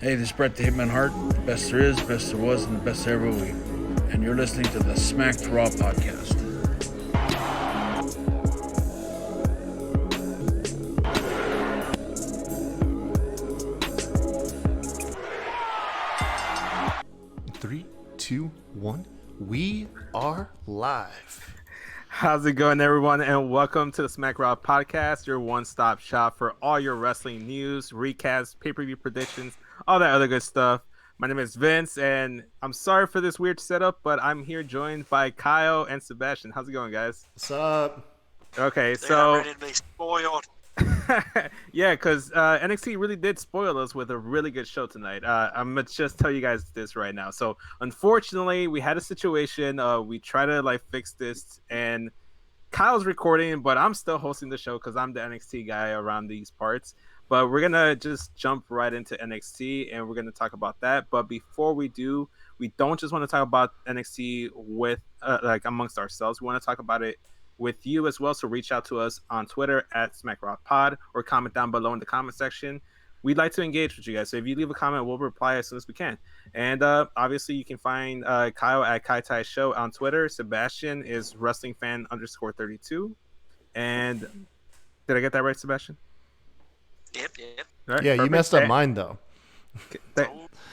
Hey, this is Brett the Hitman Hart, the best there is, best there was, and the best there ever will be. And you're listening to the Smacked Raw podcast. Three, two, one. We are live. How's it going, everyone? And welcome to the Smack Raw podcast, your one-stop shop for all your wrestling news, recaps, pay-per-view predictions, all that other good stuff. My name is Vince, and I'm sorry for this weird setup, but I'm here joined by Kyle and Sebastian. How's it going, guys? What's up? Okay, They're so ready to be spoiled. yeah, because NXT really did spoil us with a really good show tonight. I'm gonna just tell you guys this right now. So unfortunately, we had a situation. We try to fix this, and Kyle's recording, but I'm still hosting the show because I'm the NXT guy around these parts. But we're gonna just jump right into NXT, and we're gonna talk about that. But before we do, we don't just want to talk about NXT with amongst ourselves. We want to talk about it with you as well. So reach out to us on Twitter at SmackRockPod or comment down below in the comment section. We'd like to engage with you guys. So if you leave a comment, we'll reply as soon as we can. And obviously you can find Kyle at Kai Tai Show on Twitter. Sebastian is WrestlingFan_32. And did I get that right, Sebastian? Yep. Right, Yeah, perfect. you messed up mine though.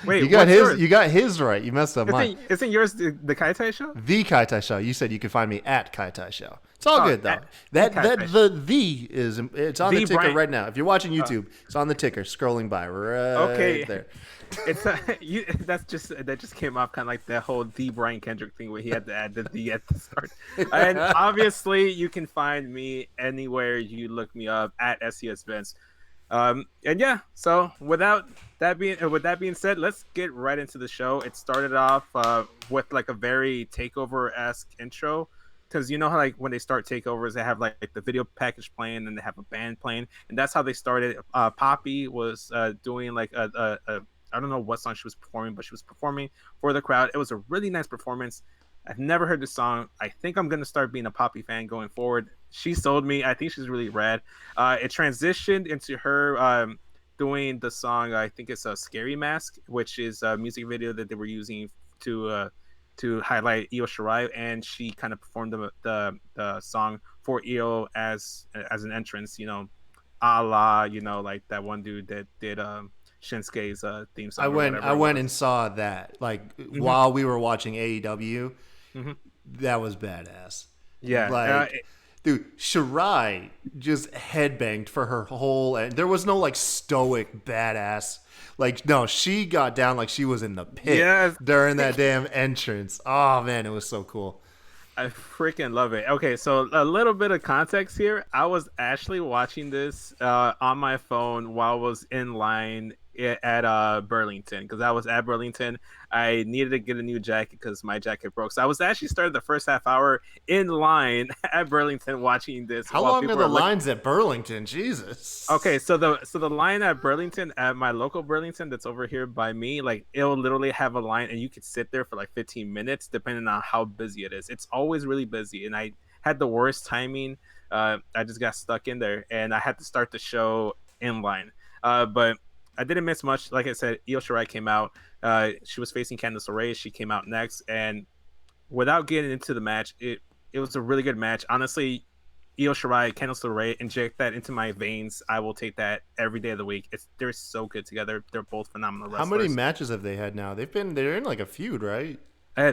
Wait, You got what's his. yours? You got his right. You messed up mine. Isn't yours the Kai Tai Show? The Kai Tai Show. You said you could find me at Kai Tai Show. It's all good though. At That Kai Tai the is it's on The the ticker Brian- right now. If you're watching YouTube, it's on the ticker, scrolling by right there. It's that just came off kind of like the whole the Brian Kendrick thing where he had to add the at the start. And obviously you can find me anywhere you look me up at SES Vince. And yeah, so with that being said, let's get right into the show. It started off with like a very takeover-esque intro. Because you know how when they start takeovers, they have like the video package playing and they have a band playing, and that's how they started. Poppy was doing like a I don't know what song she was performing, but she was performing for the crowd. It was a really nice performance. I've never heard this song. I think I'm gonna start being a Poppy fan going forward. She sold me. I think she's really rad. It transitioned into her doing the song. I think it's a Scary Mask, which is a music video that they were using to highlight Io Shirai, and she kind of performed the song for Io as an entrance, a la, like that one dude that did Shinsuke's theme song. I went and saw that while we were watching AEW. Mm-hmm. That was badass. Yeah, dude, Shirai just headbanged for her whole. And there was no stoic badass. No, she got down like she was in the pit during that damn entrance. Oh man, it was so cool. I freaking love it. Okay, so a little bit of context here. I was actually watching this on my phone while I was in line at Burlington, because I was at Burlington. I needed to get a new jacket because my jacket broke. So I was actually started the first half hour in line at Burlington watching this. How long are the lines at Burlington? Jesus. Okay, so the line at Burlington, at my local Burlington that's over here by me, it'll literally have a line and you could sit there for 15 minutes depending on how busy it is. It's always really busy, and I had the worst timing. I just got stuck in there and I had to start the show in line. But I didn't miss much. Like I said, Io Shirai came out. She was facing Candice LeRae. She came out next, and without getting into the match, it was a really good match. Honestly, Io Shirai, Candice LeRae, inject that into my veins. I will take that every day of the week. They're so good together. They're both phenomenal wrestlers. How many matches have they had now? They're in a feud, right?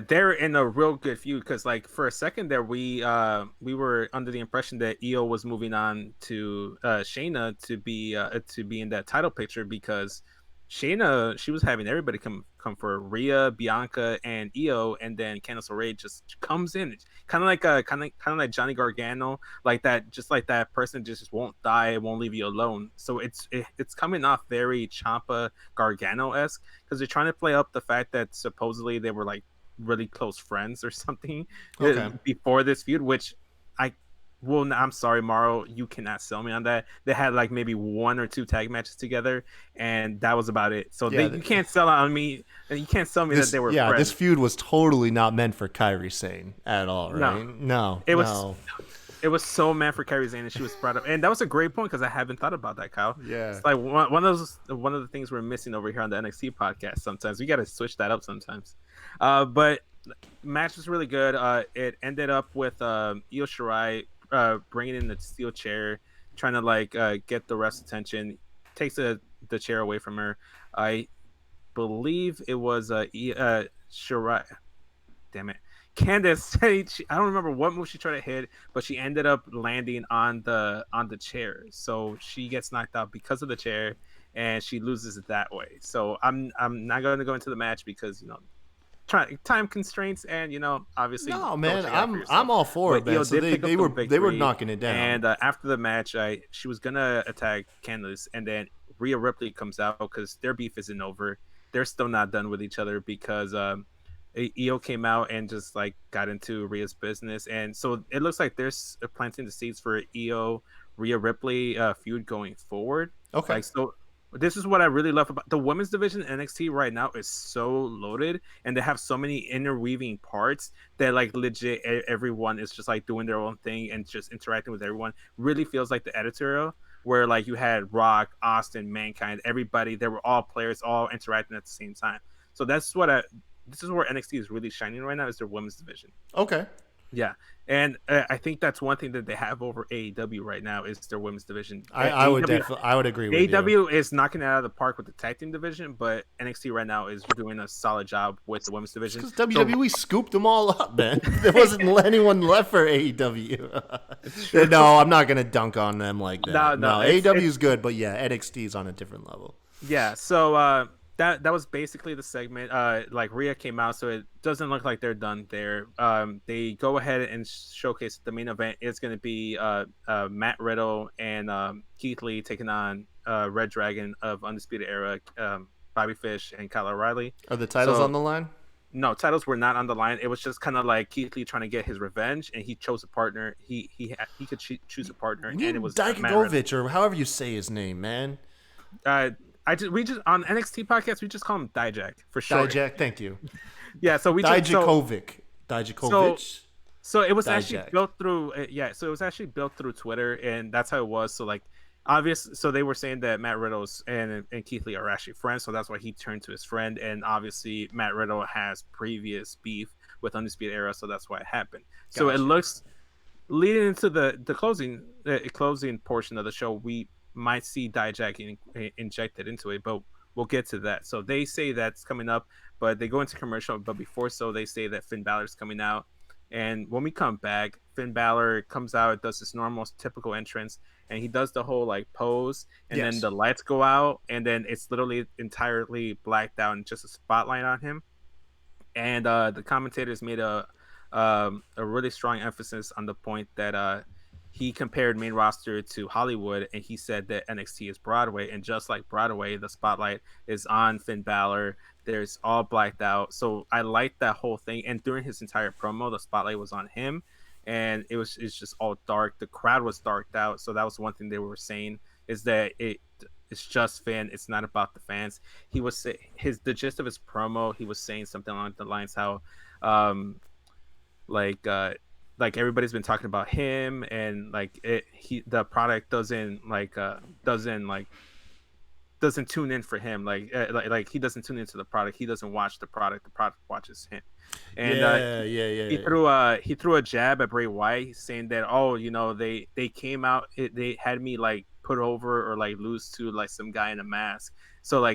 They're in a real good feud because, for a second there, we were under the impression that Io was moving on to Shayna to be in that title picture, because Shayna, she was having everybody come for Rhea, Bianca, and Io, and then Candice LeRae just comes in, kind of like Johnny Gargano, that person just won't die, won't leave you alone. So it's coming off very Ciampa Gargano-esque, because they're trying to play up the fact that supposedly they were really close friends or something before this feud, which I'm sorry, Mauro, you cannot sell me on that. They had maybe 1 or 2 tag matches together, and that was about it. So you can't sell on me, and you can't sell me that they were friends. This feud was totally not meant for Kairi Sane at all, right? No. It It was so mad for Kairi Sane, and she was brought up, and that was a great point because I haven't thought about that, Kyle. Yeah. It's like one of the things we're missing over here on the NXT podcast. Sometimes we got to switch that up sometimes. But match was really good. It ended up with Io Shirai bringing in the steel chair, trying to get the ref's attention. Takes the chair away from her. I believe it was Shirai. Damn it. Candace, I don't remember what move she tried to hit, but she ended up landing on the chair. So she gets knocked out because of the chair, and she loses it that way. So I'm not going to go into the match because time constraints, and obviously. No, man, I'm all for it, man. So they were knocking it down. And after the match, she was gonna attack Candace, and then Rhea Ripley comes out because their beef isn't over. They're still not done with each other because Io came out and just got into Rhea's business, and so it looks like they're planting the seeds for Io Rhea Ripley feud going forward. Okay, so this is what I really love about the women's division. NXT right now is so loaded, and they have so many interweaving parts that legit everyone is just doing their own thing and just interacting with everyone. Really feels like the editorial where you had Rock, Austin, Mankind, everybody. They were all players, all interacting at the same time. So that's this is where NXT is really shining right now, is their women's division. Okay. Yeah. And I think that's one thing that they have over AEW right now is their women's division. I would agree with AEW you. is knocking it out of the park with the tag team division, but NXT right now is doing a solid job with the women's division. Because WWE scooped them all up, man. There wasn't anyone left for AEW. No, I'm not going to dunk on them like that. No, AEW is good, but yeah, NXT is on a different level. Yeah, so that was basically the segment. Rhea came out, so it doesn't look like they're done there. They go ahead and showcase the main event is going to be Matt Riddle and Keith Lee taking on Red Dragon of Undisputed Era, Bobby Fish and Kyle O'Reilly. Are the titles on the line? No, titles were not on the line. It was just kind of like Keith Lee trying to get his revenge, and he chose a partner. He could choose a partner, and it was Dijakovic, or however you say his name, man. We just on NXT podcast we just call him Dijak for short. Dijak, thank you. Yeah, so we Dijakovic. So it was actually built through So it was actually built through Twitter, and that's how it was. So so they were saying that Matt Riddle's and Keith Lee are actually friends, so that's why he turned to his friend. And obviously Matt Riddle has previous beef with Undisputed Era, so that's why it happened. Gotcha. So it looks leading into the closing portion of the show, we might see Dijak injected into it, but we'll get to that. So they say that's coming up, but they go into commercial. But before they say that Finn Balor's coming out. And when we come back, Finn Balor comes out, does his normal typical entrance, and he does the whole like pose, and then the lights go out, and then it's literally entirely blacked out and just a spotlight on him. And the commentators made a really strong emphasis on the point that he compared main roster to Hollywood, and he said that NXT is Broadway, and just like Broadway, the spotlight is on Finn Balor. There's all blacked out. So I liked that whole thing. And during his entire promo, the spotlight was on him, and it's just all dark. The crowd was darked out. So that was one thing they were saying, is that it's just Finn. It's not about the fans. He was the gist of his promo. He was saying something along the lines how, like everybody's been talking about him, and the product doesn't tune in for him. Like he doesn't tune into the product. He doesn't watch the product watches him. And he threw a jab at Bray Wyatt, saying that they came out, they had me like put over or like lose to like some guy in a mask. So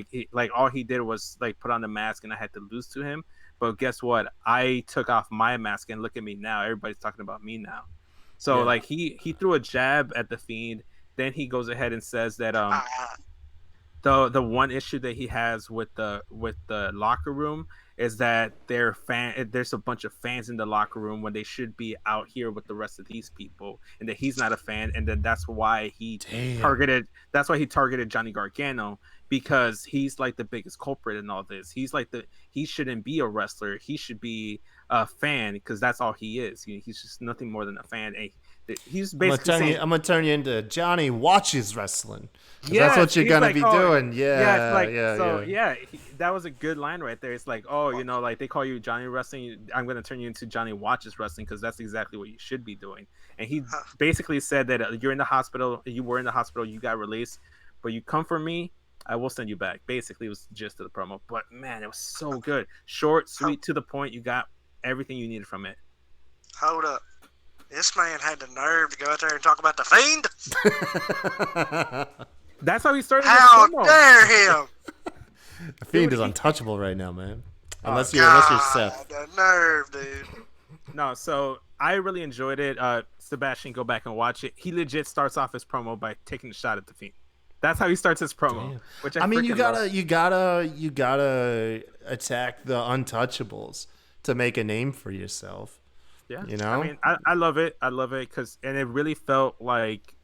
all he did was like put on the mask, and I had to lose to him. But guess what? I took off my mask, and look at me now. Everybody's talking about me now. So he threw a jab at the Fiend. Then he goes ahead and says that the one issue that he has with the locker room is that there's a bunch of fans in the locker room when they should be out here with the rest of these people, and that he's not a fan, and then that's why he targeted Johnny Gargano, because he's like the biggest culprit in all this. He shouldn't be a wrestler. He should be a fan, because that's all he is. He's just nothing more than a fan. And He's basically saying, I'm gonna turn you into Johnny Watches Wrestling. 'Cause yeah, that's what you're he's gonna like, be oh, doing. yeah, it's Yeah, like, yeah, so yeah. yeah, that was a good line right there. It's like, oh, like they call you Johnny Wrestling, I'm gonna turn you into Johnny Watches Wrestling because that's exactly what you should be doing. And he basically said that you're in the hospital, you were in the hospital, you got released, but you come for me, I will send you back. Basically, it was just the promo, but man, it was so good, short, sweet, to the point. You got everything you needed from it. Hold up. This man had the nerve to go out there and talk about the Fiend? That's how he started. How his promo. dare him? The Fiend is untouchable right now, man. Unless you're God, Seth. the nerve, dude. No, so I really enjoyed it. Sebastian, go back and watch it. He legit starts off his promo by taking a shot at the Fiend. That's how he starts his promo. Damn. Which I mean, you freaking gotta attack the untouchables to make a name for yourself. yeah. You know? I mean, I love it. I love it and it really felt like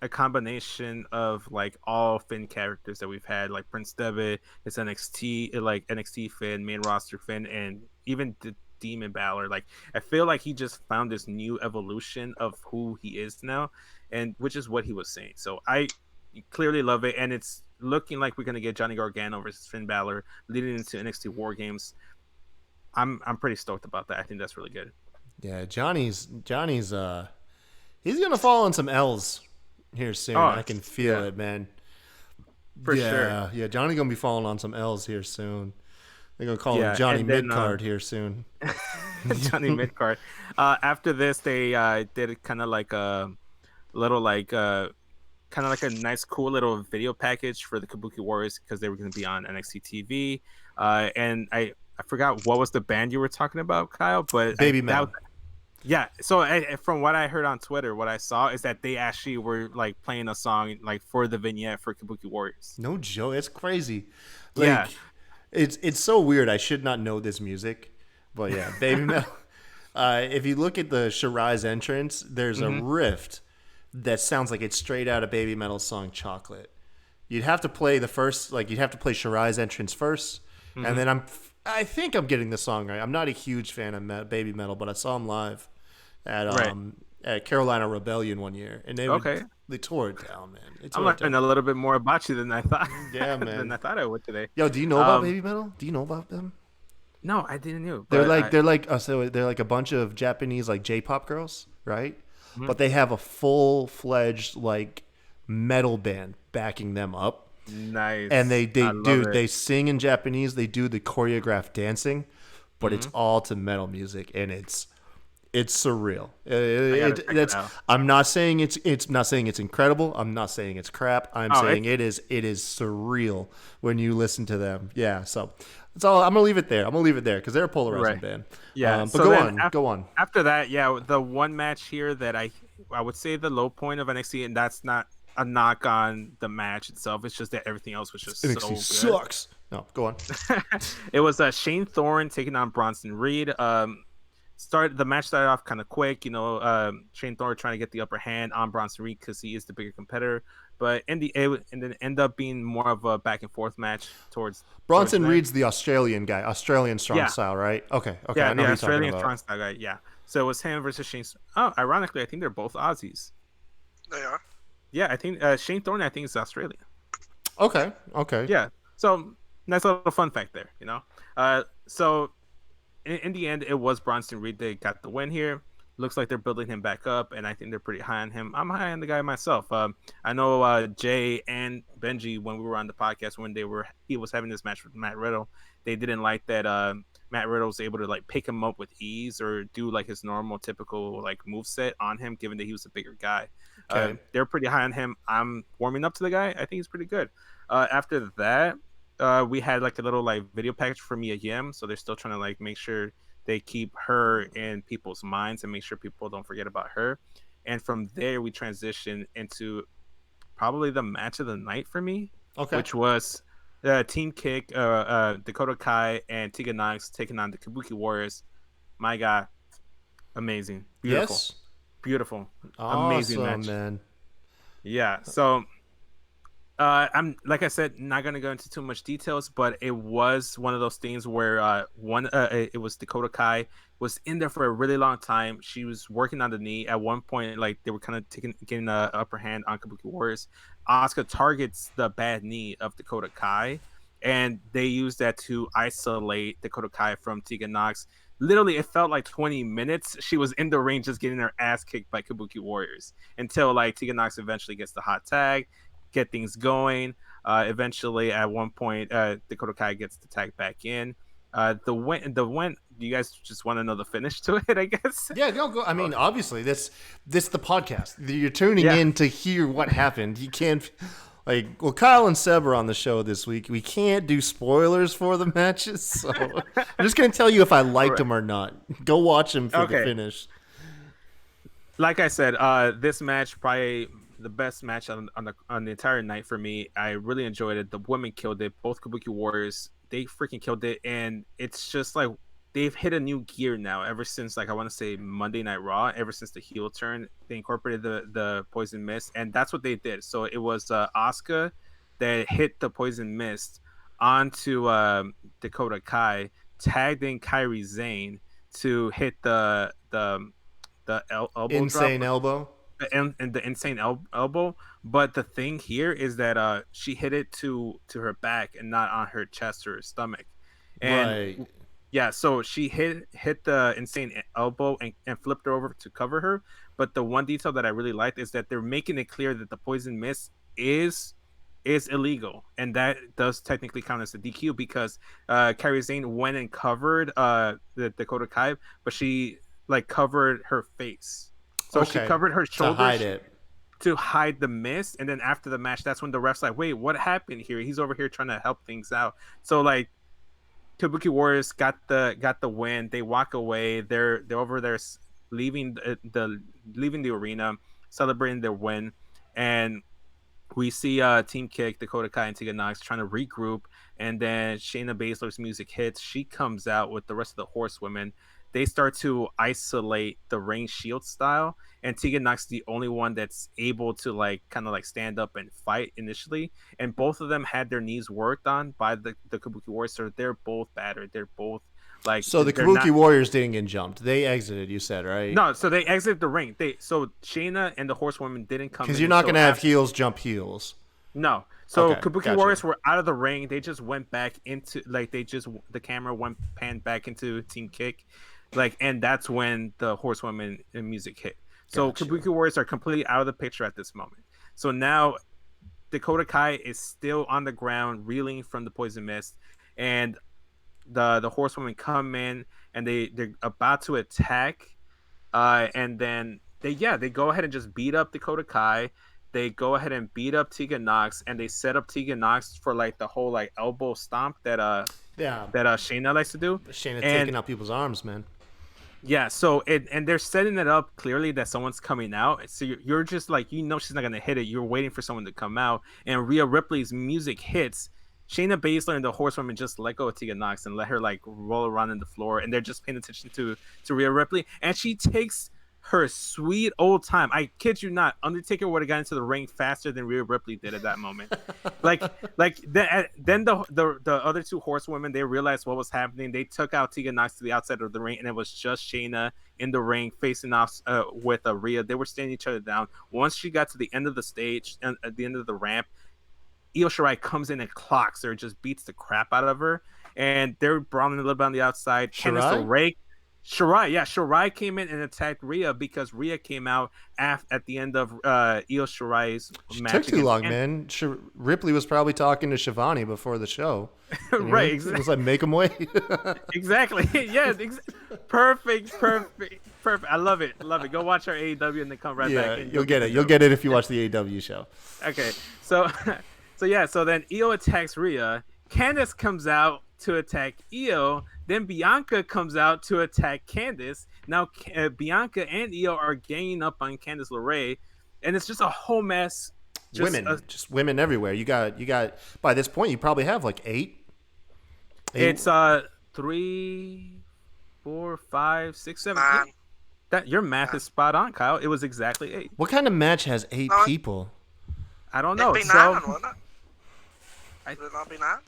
a combination of like all Finn characters that we've had, like Prince Devitt, his NXT, like NXT Finn, main roster Finn, and even the Demon Balor. Like, I feel like he just found this new evolution of who he is now, and which is what he was saying. So I clearly love it, and it's looking like we're gonna get Johnny Gargano versus Finn Balor leading into NXT War Games. I'm pretty stoked about that. I think that's really good. Yeah, Johnny's he's gonna fall on some L's here soon. I can feel it, man. For sure. Yeah, Johnny's gonna be falling on some L's here soon. They're gonna call him Johnny Midcard here soon. Johnny Midcard. After this, they did kind of like a little like kind of like a nice, cool little video package for the Kabuki Warriors because they were going to be on NXT TV. And I forgot what was the band you were talking about, Kyle, but Baby Metal. Yeah. So from what I heard on Twitter, what I saw is that they actually were like playing a song like for the vignette for Kabuki Warriors. No joke, it's crazy. Like, yeah. It's so weird. I should not know this music, but yeah, Baby Metal. If you look at the Shirai's entrance, there's a rift that sounds like it's straight out of Baby Metal's song "Chocolate." You'd have to play you'd have to play Shirai's entrance first, and then I think I'm getting the song right. I'm not a huge fan of Baby Metal, but I saw him live at Carolina Rebellion one year, and they tore it down, man. I'm learning a little bit more about you than I thought. Yeah, man. than I thought I would today. Yo, do you know about Baby Metal? Do you know about them? No, I didn't know. They're like a bunch of Japanese like J-pop girls, right? But they have a full-fledged like metal band backing them up. Nice. And they sing in Japanese. They do the choreographed dancing, but it's all to metal music, and it's surreal. I'm not saying it's not saying it's incredible. I'm not saying it's crap. I'm saying it is surreal when you listen to them. Yeah, so that's all. I'm gonna leave it there because they're a polarizing band. Yeah, but go on. After that, yeah, the one match here that I would say the low point of NXT, and that's not a knock on the match itself. It's just that everything else was just NXT so good. sucks. No, go on. It was Shane Thorne taking on Bronson Reed. The match started off kind of quick, Shane Thorne trying to get the upper hand on Bronson Reed because he is the bigger competitor, but and then end up being more of a back and forth match towards Bronson Reed's the Australian guy, Australian strong style, right? Okay, yeah, I know the who Australian you're talking about. strong style guy, yeah. So it was him versus Shane. Oh, ironically, I think they're both Aussies. They are. Yeah, I think Shane Thorne, I think, is Australian. Okay. Yeah, so nice little fun fact there, So in the end, it was Bronson Reed that got the win here. Looks like they're building him back up, and I think they're pretty high on him. I'm high on the guy myself. I know Jay and Benji, when we were on the podcast when he was having this match with Matt Riddle, they didn't like that Matt Riddle was able to like pick him up with ease or do like his normal typical like move set on him, given that he was a bigger guy. Okay. They're pretty high on him. I'm warming up to the guy. I think he's pretty good. After that, we had like a little like video package for Mia Yim, so they're still trying to like make sure they keep her in people's minds and make sure people don't forget about her. And from there, we transition into probably the match of the night for me, which was Team Kick, Dakota Kai and Tegan Nox taking on the Kabuki Warriors. My God, amazing, beautiful, beautiful, awesome, amazing match, man. Yeah, so I'm like I said, not gonna go into too much details, but it was one of those things where it was Dakota Kai was in there for a really long time. She was working on the knee. At one point, like they were kind of getting the upper hand on Kabuki Warriors. Asuka targets the bad knee of Dakota Kai, and they use that to isolate Dakota Kai from Tegan Nox. Literally, it felt like 20 minutes. She was in the ring just getting her ass kicked by Kabuki Warriors until like Tegan Nox eventually gets the hot tag, get things going. Eventually, at one point, Dakota Kai gets the tag back in. The win. Do you guys just want to know the finish to it? I guess. Yeah, go. I mean, obviously, this the podcast. You're tuning Yeah. in to hear what happened. You can't. Like, well, Kyle and Seb are on the show this week. We can't do spoilers for the matches, so I'm just gonna tell you if I liked them or not. Go watch them for the finish. Like I said, this match probably the best match on the entire night for me. I really enjoyed it. The women killed it. Both Kabuki Warriors, they freaking killed it, and it's just like they've hit a new gear now. Ever since like I want to say Monday Night Raw, ever since the heel turn, they incorporated the Poison Mist, and that's what they did. So it was Asuka that hit the Poison Mist onto Dakota Kai, tagged in Kairi Sane to hit the elbow Insane drop, elbow. and the insane elbow. But the thing here is that she hit it to her back and not on her chest or her stomach. And Right. yeah, so she hit the insane elbow and flipped her over to cover her. But the one detail that I really liked is that they're making it clear that the poison mist is illegal, and that does technically count as a DQ because Kairi Sane went and covered the Dakota Kai, but she like covered her face, so she covered her shoulders to hide it. to hide the mist. And then after the match, that's when the ref's like, "Wait, what happened here? He's over here trying to help things out." So like, Kabuki Warriors got the win. They walk away. They're over there leaving leaving the arena, celebrating their win, and we see Team Kick, Dakota Kai, and Tegan Nox trying to regroup, and then Shayna Baszler's music hits. She comes out with the rest of the horsewomen. They start to isolate the ring shield style, and Tegan Nox is the only one that's able to like kind of like stand up and fight initially. And both of them had their knees worked on by the Kabuki Warriors, so they're both battered. They're both like So the Kabuki Warriors didn't get jumped. They exited, you said, right? No, so they exited the ring. So Shayna and the horsewoman didn't come in. Because you're not going to have heels jump heels. No. So Okay, Kabuki gotcha. Warriors were out of the ring. They just went back into like the camera went panned back into Team Kick, like, and that's when the horsewoman music hit. So Gotcha. Kabuki Warriors are completely out of the picture at this moment. So now Dakota Kai is still on the ground, reeling from the poison mist, and the horsewomen come in and they're about to attack, and then they go ahead and just beat up Dakota Kai. They go ahead and beat up Tegan Nox, and they set up Tegan Nox for like the whole like elbow stomp that Shayna likes to do. Shayna taking out people's arms, man. Yeah, so and they're setting it up clearly that someone's coming out. So you're just like, she's not gonna hit it. You're waiting for someone to come out, and Rhea Ripley's music hits. Shayna Baszler and the horsewoman just let go of Tegan Nox and let her like roll around in the floor, and they're just paying attention to Rhea Ripley, and she takes her sweet old time. I kid you not, Undertaker would have gotten into the ring faster than Rhea Ripley did at that moment. Then the other two horsewomen, they realized what was happening. They took out Tegan Nox to the outside of the ring, and it was just Shayna in the ring facing off with Rhea. They were staring each other down. Once she got to the end of the stage, at the end of the ramp, Io Shirai comes in and clocks her, just beats the crap out of her, and they're brawling a little bit on the outside. Shirai came in and attacked Rhea because Rhea came out at the end of Io Shirai's match. Took too long, man. Ripley was probably talking to Shivani before the show. Right, exactly. It was like, make him wait. Exactly. Yes. Perfect. I love it. Go watch our AEW and then come right back. And you'll get it. You'll get it if you watch the AEW show. Okay. So then Io attacks Rhea. Candice comes out to attack Io. Then Bianca comes out to attack Candice. Now Bianca and Io are ganging up on Candice LeRae, and it's just a whole mess. Just women everywhere. You got. By this point, you probably have like eight. It's 3, 4, 5, 6, 7. That your math is spot on, Kyle. It was exactly 8. What kind of match has 8 people? I don't know. It'd be 9, wouldn't it? Would it not be 9?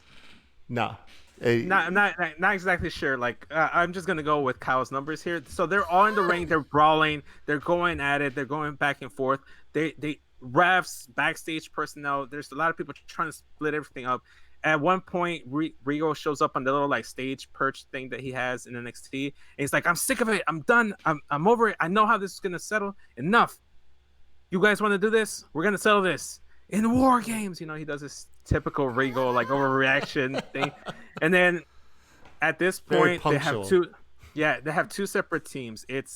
No. Not exactly sure. Like I'm just gonna go with Kyle's numbers here. So they're all in the ring. They're brawling. They're going at it. They're going back and forth. They refs, backstage personnel. There's a lot of people trying to split everything up. At one point, Rigo shows up on the little like stage perch thing that he has in NXT, and he's like, "I'm sick of it. I'm done. I'm over it. I know how this is gonna settle. Enough. You guys want to do this? We're gonna settle this in War Games." He does this typical Regal like overreaction thing, and then at this point they have two separate teams. It's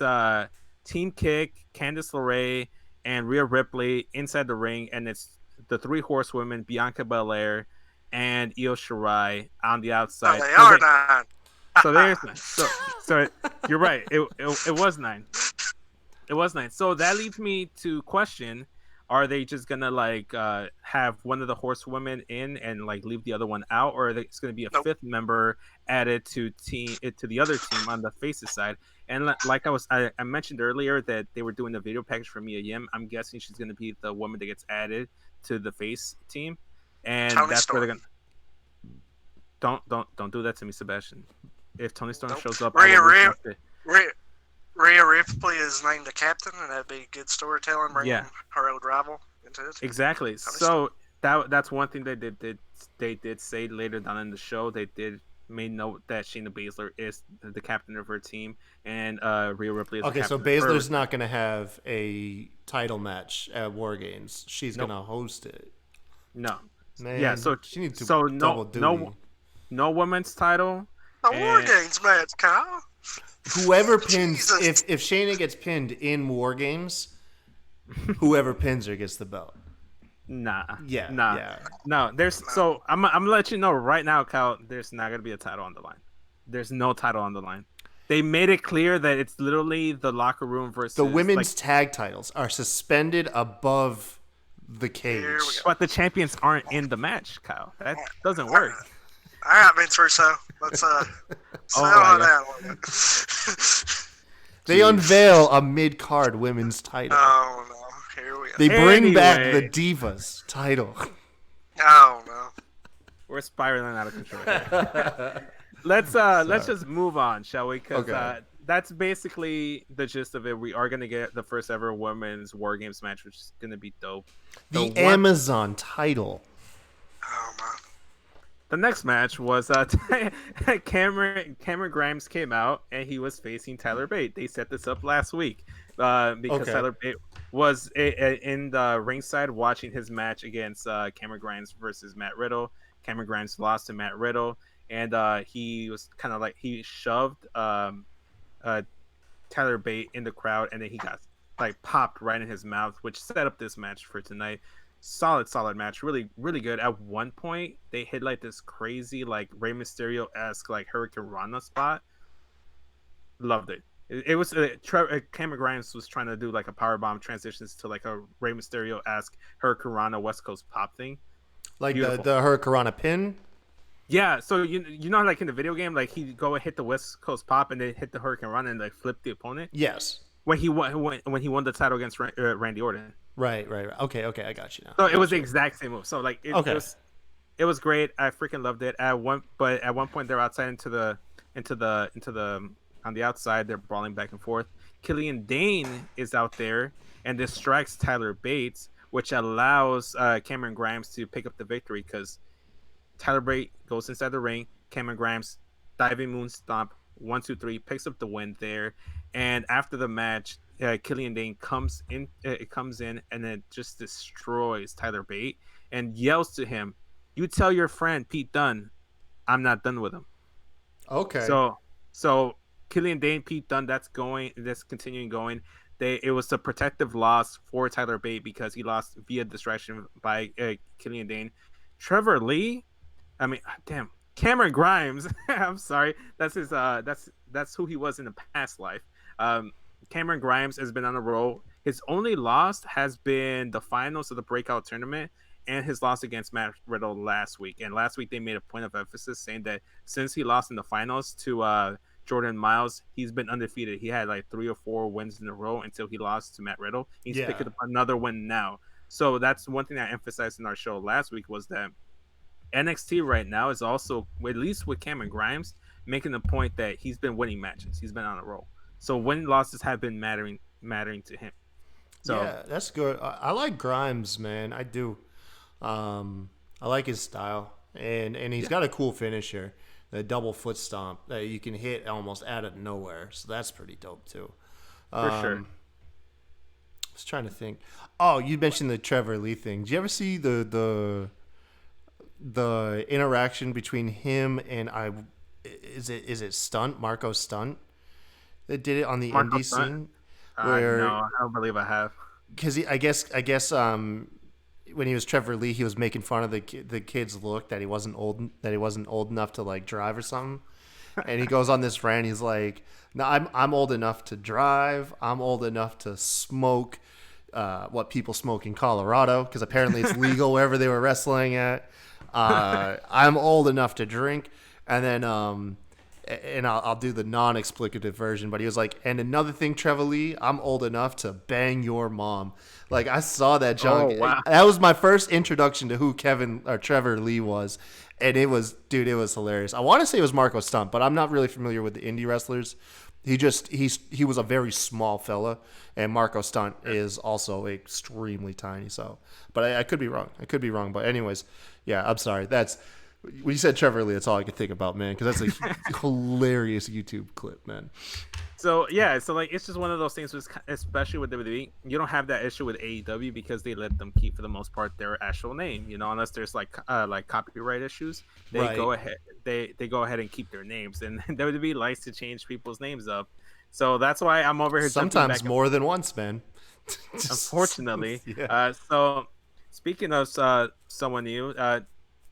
Team Kick, Candice LeRae, and Rhea Ripley inside the ring, and it's the 3 horsewomen, Bianca Belair and Io Shirai on the outside. Oh, they are 9. So there's so you're right. It was 9. It was 9. So that leads me to question: are they just gonna like have one of the horsewomen in and like leave the other one out, or it's gonna be a 5th member added to the other team on the faces side? And like I mentioned earlier that they were doing the video package for Mia Yim. I'm guessing she's gonna be the woman that gets added to the face team, and Tony that's Storm. where they're gonna. Don't do that to me, Sebastian. If Tony Storm shows up, Rhea Ripley is named the captain, and that'd be good storytelling, bringing her old rival into it. Exactly. So that's one thing they did say later down in the show. They did made note that Shayna Baszler is the captain of her team, and Rhea Ripley is okay. the So captain of Baszler's her. not going to have a title match at War Games. She's going to host it. No. Man, Yeah. So she needs to no double duty. no women's title. A War Games match, Kyle. Whoever pins, Jesus. if Shayna gets pinned in War Games, whoever pins her gets the belt. Nah. Yeah. No. So I'm gonna let you know right now, Kyle. There's not gonna be a title on the line. There's no title on the line. They made it clear that it's literally the locker room versus The women's tag titles are suspended above the cage. Here we go. But the champions aren't in the match, Kyle. That doesn't work. All right, Vince Russo. Let's settle my down. They unveil a mid-card women's title. Oh no! Here we go. They bring back the Anyway. Divas title. Oh no! We're spiraling out of control. Let's just move on, shall we? Because Okay. that's basically the gist of it. We are gonna get the first ever women's War Games match, which is gonna be dope. The Amazon title. Oh man! The next match was Cameron Grimes came out and he was facing Tyler Bate. They set this up last week because Tyler Bate was in the ringside watching his match against Cameron Grimes versus Matt Riddle. Cameron Grimes lost to Matt Riddle, and he was kind of like he shoved Tyler Bate in the crowd, and then he got like popped right in his mouth, which set up this match for tonight. Solid match, really good. At one point they hit like this crazy like Rey Mysterio-esque like Hurricane Rana spot. Loved it. It was Cameron Grimes was trying to do like a powerbomb transitions to like a Rey Mysterio-esque Hurricane Rana West Coast pop thing. Like Beautiful. the Hurricane pin. Yeah, so you know like in the video game, like he go and hit the West Coast pop and then hit the Hurricane Rana and like flip the opponent. Yes. When he won the title against Randy Orton. Right. Okay, I got you now. So it was the exact same move. So like it was great. I freaking loved it. At one point they're outside into the on the outside, they're brawling back and forth. Killian Dane is out there and distracts Tyler Bates, which allows Cameron Grimes to pick up the victory because Tyler Bate goes inside the ring. Cameron Grimes diving moon stomp 1, 2, 3 picks up the win there. And after the match, Killian Dane comes in and then just destroys Tyler Bate and yells to him, "You tell your friend Pete Dunne, I'm not done with him." Okay. So Killian Dane, Pete Dunne, that's continuing going. It was a protective loss for Tyler Bate because he lost via distraction by Killian Dane. Trevor Lee, Cameron Grimes. I'm sorry, that's his. That's who he was in the past life. Cameron Grimes has been on a roll. His only loss has been the finals of the Breakout Tournament and his loss against Matt Riddle last week. And last week they made a point of emphasis saying that since he lost in the finals to Jordan Miles, he's been undefeated. He had like 3 or 4 wins in a row until he lost to Matt Riddle. He's picking up another win now. So that's one thing I emphasized in our show last week was that NXT right now is also, at least with Cameron Grimes, making the point that he's been winning matches. He's been on a roll. So win losses have been mattering to him. So Yeah, that's good. I like Grimes, man. I do. I like his style, and he's got a cool finisher, the double foot stomp that you can hit almost out of nowhere. So that's pretty dope too. for sure. I was trying to think. Oh, you mentioned the Trevor Lee thing. Did you ever see the interaction between him and is it Stunt Marco Stunt that did it on the Marco indie Stunt? scene No, where I don't believe I have. because I guess when he was Trevor Lee, he was making fun of the kid's look that he wasn't old enough to like drive or something. And he goes on this rant. He's like, "No, I'm old enough to drive. I'm old enough to smoke what people smoke in Colorado because apparently it's legal wherever they were wrestling at. I'm old enough to drink." And then and I'll do the non-explicative version, but he was like, "And another thing, Trevor Lee, I'm old enough to bang your mom." Like I saw that junk. Oh, wow. That was my first introduction to who Trevor Lee was, and it was hilarious. I want to say it was Marco Stunt, but I'm not really familiar with the indie wrestlers. He was a very small fella, and Marco Stunt is also extremely tiny. So, but I could be wrong. But anyways, yeah, I'm sorry. That's when you said Trevor Lee. That's all I could think about, man, because that's a hilarious YouTube clip, man. So yeah, so like it's just one of those things, especially with WWE, you don't have that issue with AEW because they let them keep for the most part their actual name, unless there's like copyright issues, they Right. go ahead and keep their names, and WWE likes to change people's names up, so that's why I'm over here jumping Sometimes back more than once, man. unfortunately. Yeah. So speaking of someone new,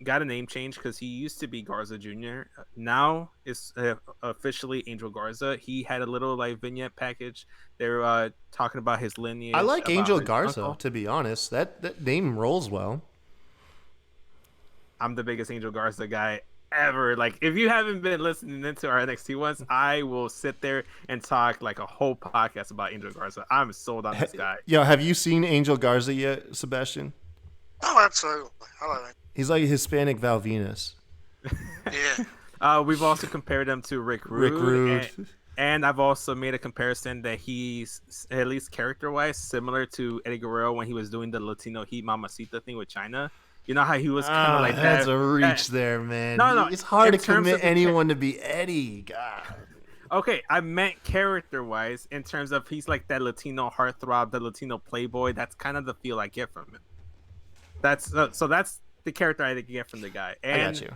got a name change because he used to be Garza Jr. Now is officially Angel Garza. He had a little like vignette package. They were talking about his lineage. I like about Angel his Garza, uncle. to be honest. That name rolls well. I'm the biggest Angel Garza guy ever. Like, if you haven't been listening into our NXT ones, I will sit there and talk like a whole podcast about Angel Garza. I'm sold on this guy. Yo, have you seen Angel Garza yet, Sebastian? Oh, absolutely. I love it. He's like a Hispanic Val Venus. Yeah. We've also compared him to Rick Rude. Rick Rude. And I've also made a comparison that he's, at least character-wise, similar to Eddie Guerrero when he was doing the Latino Heat Mamacita thing with China. You know how he was kind of like that? That's a reach there, man. No. It's hard to in terms commit of the anyone to be Eddie. God. Okay, I meant character-wise in terms of he's like that Latino heartthrob, the Latino playboy. That's kind of the feel I get from him. That's the character I get from the guy. And, I got you.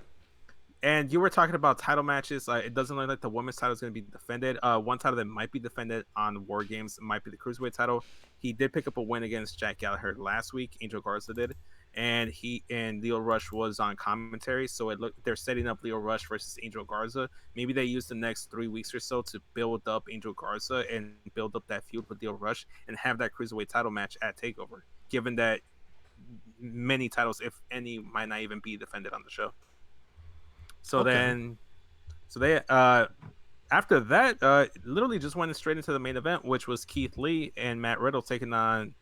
And you were talking about title matches. It doesn't look like the women's title is going to be defended. One title that might be defended on War Games might be the Cruiserweight title. He did pick up a win against Jack Gallagher last week. Angel Garza did. And Leo Rush was on commentary. So they're setting up Leo Rush versus Angel Garza. Maybe they use the next 3 weeks or so to build up Angel Garza and build up that feud with Leo Rush and have that Cruiserweight title match at TakeOver, given that many titles, if any, might not even be defended on the show. So Okay. they after that, literally just went straight into the main event, which was Keith Lee and Matt Riddle taking on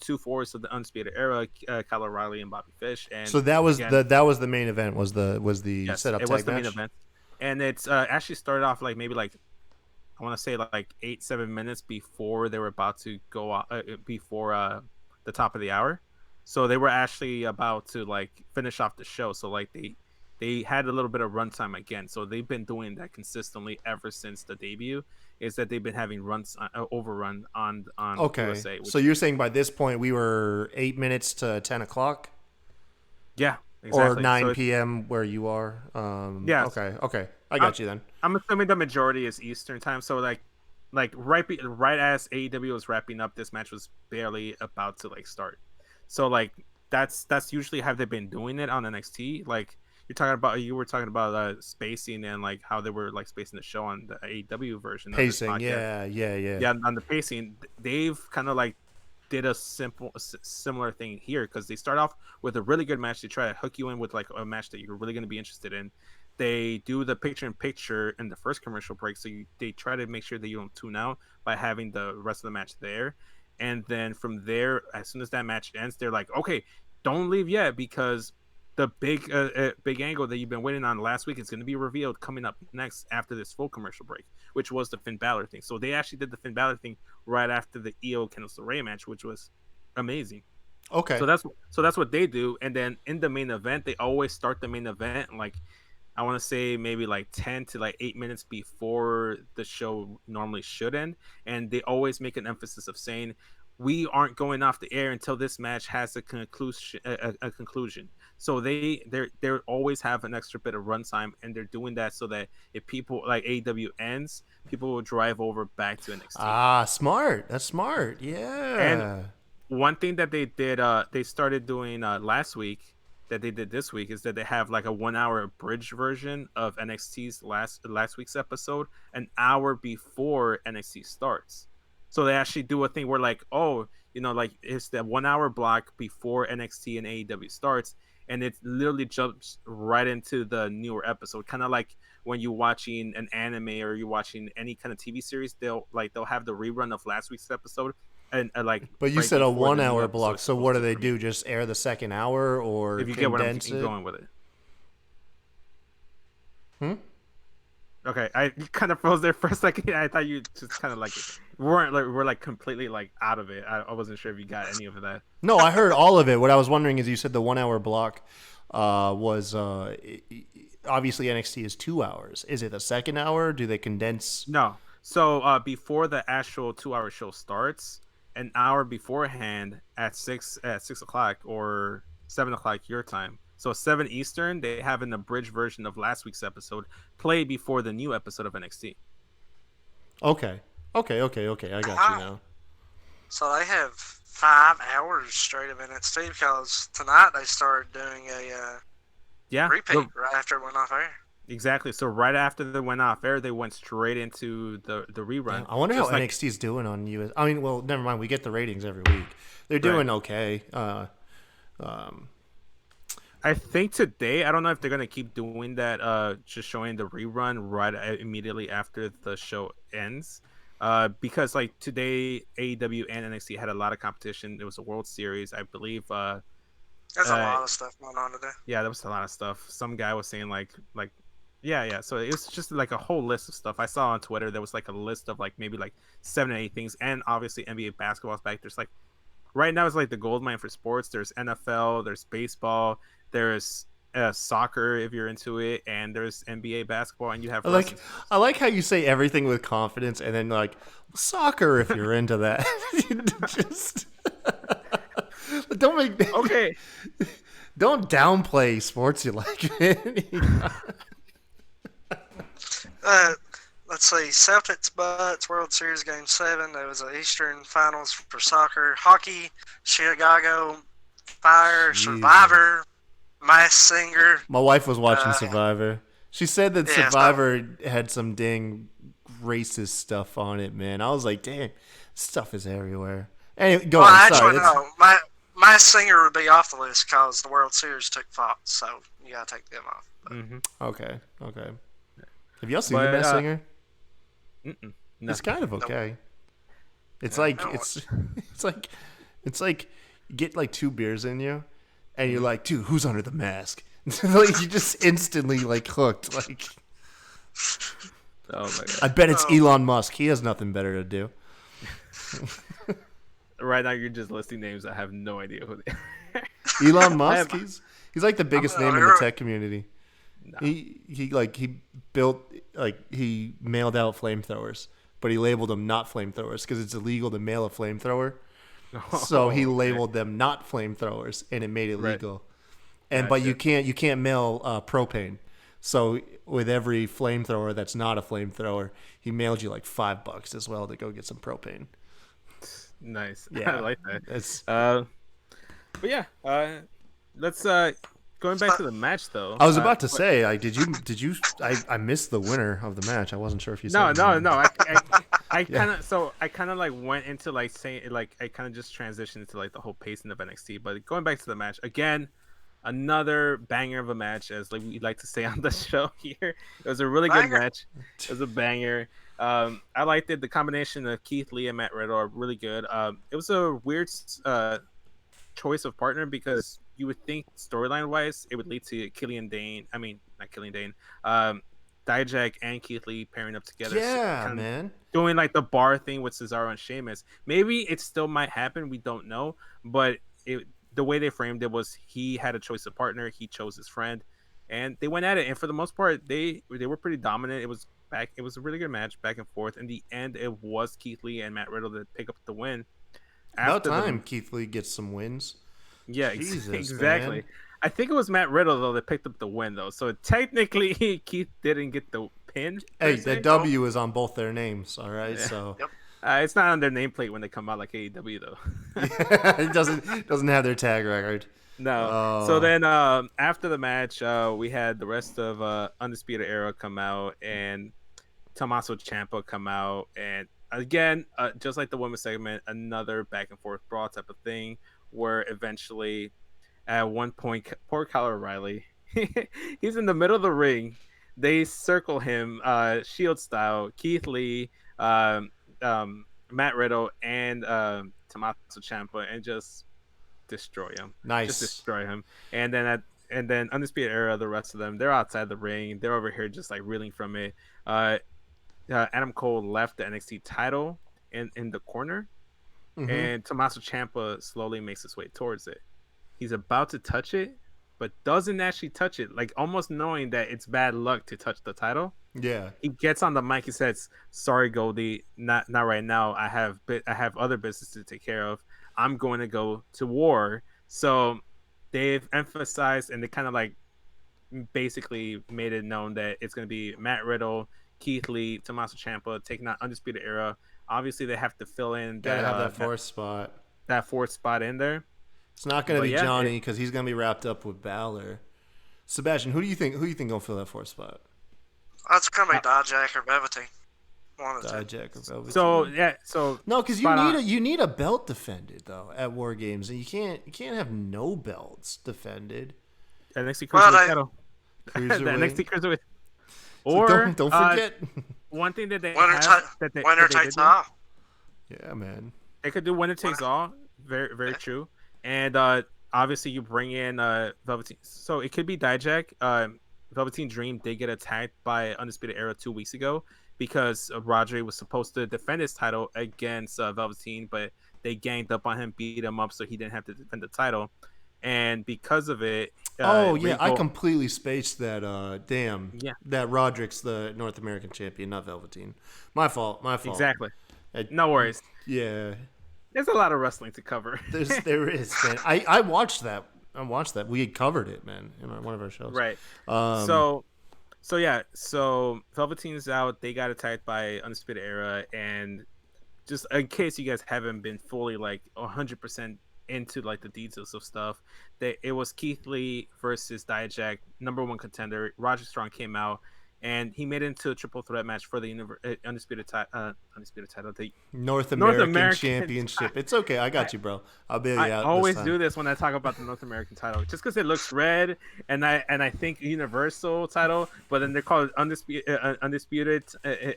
two forwards of the Undisputed Era, Kyle O'Reilly and Bobby Fish. And So that was again, that was the main event. Was the yes, setup it tag was the match? main event, and it's actually started off like maybe like I want to say like 8-7 minutes before they were about to go before the top of the hour. So they were actually about to like finish off the show. So like they had a little bit of runtime again. So they've been doing that consistently ever since the debut. Is that they've been having runs overrun on Okay. USA. So you're saying by this point we were 8 minutes to 10 o'clock? Yeah, exactly. Or 9 So p.m. where you are? Yes. Okay. I got you then. I'm assuming the majority is Eastern time. So like right as AEW was wrapping up, this match was barely about to like start. So like that's usually how they've been doing it on NXT. Like you were talking about spacing and like how they were like spacing the show on the AEW version. Pacing, of this podcast. yeah. On the pacing, they've kind of like did a similar thing here because they start off with a really good match. They try to hook you in with like a match that you're really going to be interested in. They do the picture-in-picture in the first commercial break, so they try to make sure that you don't tune out by having the rest of the match there. And then from there, as soon as that match ends, they're like, okay, don't leave yet because the big angle that you've been waiting on last week is going to be revealed coming up next after this full commercial break, which was the Finn Balor thing. So they actually did the Finn Balor thing right after the EO Candice LeRae match, which was amazing. Okay. So that's what they do, and then in the main event, they always start the main event like I want to say maybe like 10 to like 8 minutes before the show normally should end, and they always make an emphasis of saying we aren't going off the air until this match has a conclusion. A conclusion. So they always have an extra bit of runtime, and they're doing that so that if people like AEW ends, people will drive over back to NXT. Ah, smart. That's smart. Yeah. And one thing that they did, they started doing last week that they did this week is that they have like a 1 hour abridged version of NXT's last week's episode an hour before NXT starts. So they actually do a thing where like, oh, you know, like it's the 1 hour block before NXT and AEW starts, and it literally jumps right into the newer episode. Kind of like when you're watching an anime or you're watching any kind of TV series, they'll have the rerun of last week's episode. And like, but you right said a before 1 the new hour episode block. is So supposed what do to they premiere. do? Just air the second hour, or If you get what I'm condense it? going with it. Hmm? Okay, I kind of froze there for a second. I thought you just kind of like were like completely like out of it. I wasn't sure if you got any of that. No, I heard all of it. What I was wondering is you said the 1 hour block was obviously NXT is 2 hours. Is it the second hour? Do they condense? No. So before the actual 2 hour show starts, an hour beforehand at 6 o'clock or 7 o'clock your time. So 7 Eastern, they have an abridged version of last week's episode play before the new episode of NXT. Okay. I got you now. So they have 5 hours straight of NXT because tonight they started doing a repeat right after it went off air. Exactly. So right after they went off air, they went straight into the rerun. Yeah, I wonder how NXT's doing on US. I mean, well, never mind. We get the ratings every week. They're doing okay. I think today, I don't know if they're gonna keep doing that. Just showing the rerun right immediately after the show ends. Because like today, AEW and NXT had a lot of competition. It was a World Series, I believe. There's a lot of stuff going on today. Yeah, there was a lot of stuff. Some guy was saying like. Yeah. So it was just like a whole list of stuff. I saw on Twitter there was like a list of like maybe like 7 or 8 things, and obviously NBA basketball's back. There's like right now it's like the gold mine for sports. There's NFL, there's baseball, there's soccer if you're into it, and there's NBA basketball, and you have I like how you say everything with confidence, and then like soccer if you're into that. Just don't make okay. Don't downplay sports you like. Let's see. Celtics Bucks World Series Game 7. There was an Eastern Finals for soccer. Hockey, Chicago Fire, Survivor, Masked Singer. My wife was watching Survivor. She said that Survivor had some dang racist stuff on it, man. I was like, damn, stuff is everywhere. Anyway, go on. Actually, Sorry. no. Masked Singer would be off the list because the World Series took Fox, so you gotta take them off. Mm-hmm. Okay. Have y'all seen The Masked Singer? No. It's kind of okay. It's like it's like you get like 2 beers in you, and you're like, dude, who's under the mask? Like you just instantly like hooked. Like, oh my god! I bet it's Elon Musk. He has nothing better to do. Right now, you're just listing names. I have no idea who they are. Elon Musk. He's like the biggest name in the tech community. No. He built he mailed out flamethrowers, but he labeled them not flamethrowers because it's illegal to mail a flamethrower. So he labeled them not flamethrowers, and it made it legal. And but you can't mail propane. So with every flamethrower that's not a flamethrower, he mailed you like $5 as well to go get some propane. Nice. Yeah, I like that. It's but yeah, let's going back to the match though. I was about to say, did you? I missed the winner of the match. I wasn't sure if you said. No. I kind of like went into like saying like I kind of just transitioned into like the whole pacing of NXT. But going back to the match again, another banger of a match, as like we like to say on the show here. It was a really good match. It was a banger. I liked it. The combination of Keith Lee and Matt Riddle are really good. It was a weird choice of partner because you would think storyline wise it would lead to Killian Dane. I mean, not Killian Dane. Dijak and Keith Lee pairing up together. Yeah, Kind of man. doing like the bar thing with Cesaro and Sheamus. Maybe it still might happen. We don't know, but the way they framed it was he had a choice of partner. He chose his friend, and they went at it. And for the most part, they were pretty dominant. It was a really good match, back and forth. In the end, it was Keith Lee and Matt Riddle that pick up the win. About time Keith Lee gets some wins. Yeah, Jesus, exactly. Man. I think it was Matt Riddle though that picked up the win though. So technically, Keith didn't get the pin. Hey, the W is on both their names. All right, Yeah. so Yep. It's not on their nameplate when they come out like AEW though. It doesn't have their tag record. No. So then after the match, we had the rest of Undisputed Era come out and Tommaso Ciampa come out, and again, just like the women's segment, another back and forth brawl type of thing where eventually at one point, poor Kyle O'Reilly, he's in the middle of the ring. They circle him, Shield style. Keith Lee, Matt Riddle, and Tommaso Ciampa, and just destroy him. Nice, just destroy him. And then Undisputed Era, the rest of them, they're outside the ring. They're over here just like reeling from it. Adam Cole left the NXT title in the corner, and Tommaso Ciampa slowly makes his way towards it. He's about to touch it, but doesn't actually touch it, like almost knowing that it's bad luck to touch the title. Yeah. He gets on the mic. He says, "Sorry, Goldie, not right now. I have other business to take care of. I'm going to go to war." So they've emphasized and they kind of like basically made it known that it's going to be Matt Riddle, Keith Lee, Tommaso Ciampa taking on Undisputed Era. Obviously, they have to fill in that fourth spot. That fourth spot in there. It's not going to be Johnny because he's going to be wrapped up with Balor. Sebastian, who do you think gonna fill that fourth spot? That's gonna be Dijak or Velveteen. Dijak or Velveteen. So no, because you need a belt defended though at War Games, and you can't have no belts defended. NXT Cruiserweight title. The NXT Cruiserweight. Or so don't forget one thing that they winner takes all. Yeah, man. They could do winner takes all. Very true. And obviously you bring in Velveteen. So it could be Dijak. Velveteen Dream did get attacked by Undisputed Era 2 weeks ago because Rodri was supposed to defend his title against Velveteen, but they ganged up on him, beat him up, so he didn't have to defend the title. And because of it, I completely spaced that. That Roderick's the North American champion, not Velveteen. My fault. Exactly. No worries. Yeah. There's a lot of wrestling to cover. There is, man. I watched that. We had covered it, man, in one of our shows. Right. So Velveteen's out. They got attacked by Undisputed Era, and just in case you guys haven't been fully like 100% into like the details of stuff, that it was Keith Lee versus Dijak, number one contender. Roger Strong came out, and he made it into a triple threat match for the undisputed title, the North American Championship. It's okay, I got you, bro. I'll bail you out. I always do this when I talk about the North American title, just because it looks red, and I think Universal title, but then they're called undisputed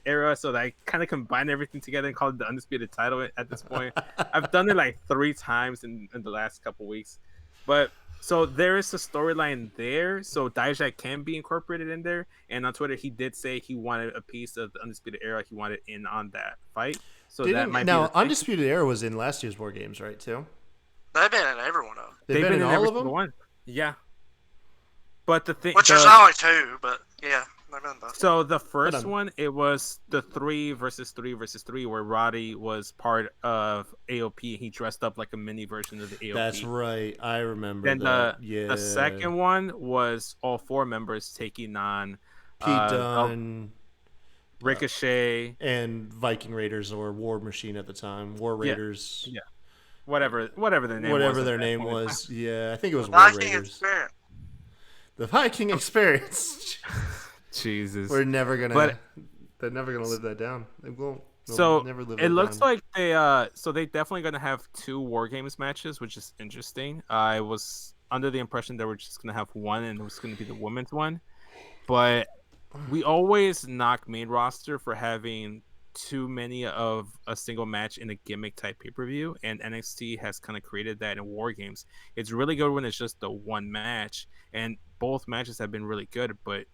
Era, so that I kind of combine everything together and call it the undisputed title at this point. I've done it like 3 times in the last couple weeks, but. So there is a storyline there, so Dijak can be incorporated in there. And on Twitter, he did say he wanted a piece of the Undisputed Era. He wanted in on that fight. So that might be Undisputed Era was in last year's War Games, right? Too. They've been in every one of them. They've been in all of them. One. Yeah. But the thing, there's only 2, but yeah. So the first one, it was the 3 versus 3 versus 3, where Roddy was part of AOP. He dressed up like a mini version of the AOP. That's right, I remember. Then that. The second one was all 4 members taking on Pete Dunne, Ricochet, and Viking Raiders, or War Machine at the time. War Raiders. Yeah. Whatever their name was. Whatever their name was. Yeah, I think it was War Raiders. The Viking Experience. Jesus, they're never gonna live that down. They won't. So never live it looks down. Like they definitely gonna have 2 War Games matches, which is interesting. I was under the impression they were just gonna have one, and it was gonna be the women's one. But we always knock main roster for having too many of a single match in a gimmick type pay-per-view, and NXT has kind of created that in War Games. It's really good when it's just the one match, and both matches have been really good, but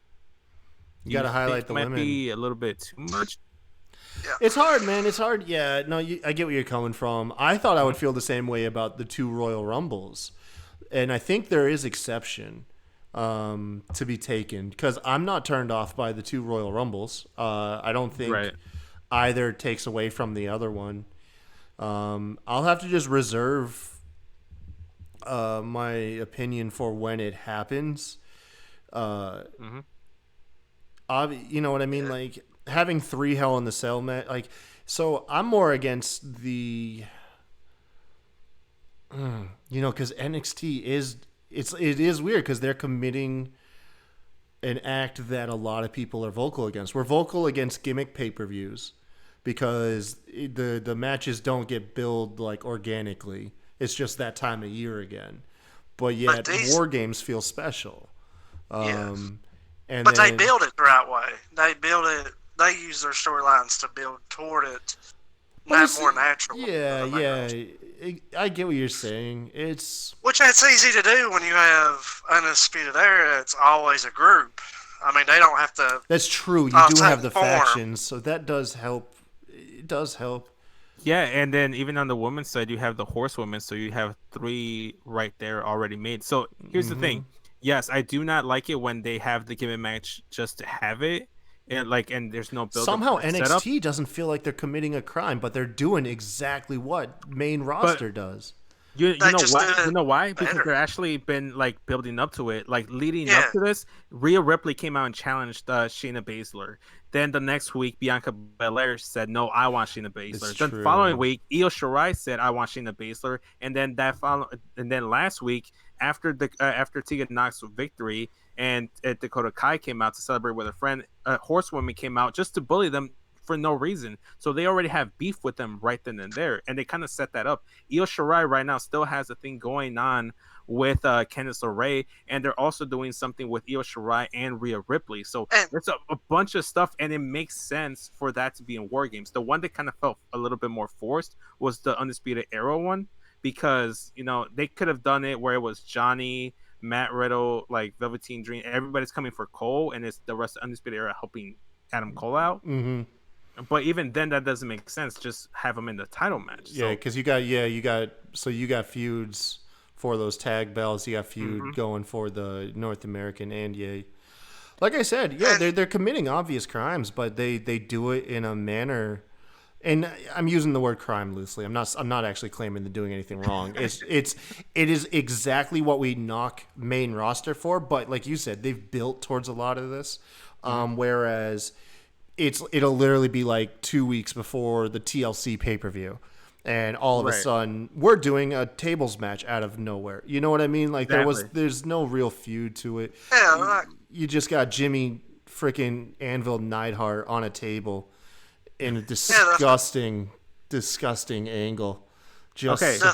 You do got you to think highlight it the might women. be a little bit too much? Yeah. It's hard, man. It's hard. Yeah, no, I get where you're coming from. I thought I would feel the same way about the 2 Royal Rumbles, and I think there is exception to be taken because I'm not turned off by the 2 Royal Rumbles. I don't think Right. either takes away from the other one. I'll have to just reserve my opinion for when it happens. Hmm. You know what I mean? Yeah. Like having 3 Hell in the Cell match. Like, so I'm more against the, because NXT it is weird because they're committing an act that a lot of people are vocal against. We're vocal against gimmick pay-per-views because the matches don't get billed like organically. It's just that time of year again. But yet these, War Games feel special. yeah. And But they then build it the right way. They build it. They use their storylines to build toward it, but not it's- more natural. Yeah, than the main yeah. roster. I get what you're saying. Which that's easy to do when you have Undisputed Era. It's always a group. I mean, they don't have to. That's true. You Oh, do have the form. factions, so that does help. It does help. Yeah, and then even on the women's side, you have the horsewomen, so you have 3 right there already made. So here's the thing. Yes, I do not like it when they have the gimmick match just to have it, and there's no build. Somehow setup. NXT doesn't feel like they're committing a crime, but they're doing exactly what main roster does. You They know just why? did it You know why? Because better. they're actually been like building up to it. Like leading Yeah. up to this, Rhea Ripley came out and challenged Shayna Baszler. Then the next week, Bianca Belair said, "No, I want Shayna Baszler." It's Then true. the following week, Io Shirai said, "I want Shayna Baszler." And then and then last week, after Tegan Nox's victory, and Dakota Kai came out to celebrate with a friend, Horsewoman came out just to bully them for no reason. So they already have beef with them right then and there, and they kind of set that up. Io Shirai right now still has a thing going on with Candice LeRae, and they're also doing something with Io Shirai and Rhea Ripley. So And there's a bunch of stuff, and it makes sense for that to be in War Games. The one that kind of felt a little bit more forced was the Undisputed Era one, because they could have done it where it was Johnny, Matt Riddle, like Velveteen Dream, everybody's coming for Cole, and it's the rest of Undisputed Era helping Adam Cole out. Mm-hmm. But even then, that doesn't make sense. Just have them in the title match. Yeah, because you got feuds for those tag belts. You got feud going for the North American, and like I said, they're committing obvious crimes, but they do it in a manner. And I'm using the word crime loosely. I'm not actually claiming they're doing anything wrong. It is exactly what we knock main roster for. But like you said, they've built towards a lot of this. Whereas it'll literally be like 2 weeks before the TLC pay-per-view, and all of a Right. sudden we're doing a tables match out of nowhere. You know what I mean? Like Exactly. there's no real feud to it. yeah, like, You just got Jimmy freaking Anvil Neidhart on a table in a disgusting angle. Just Okay. the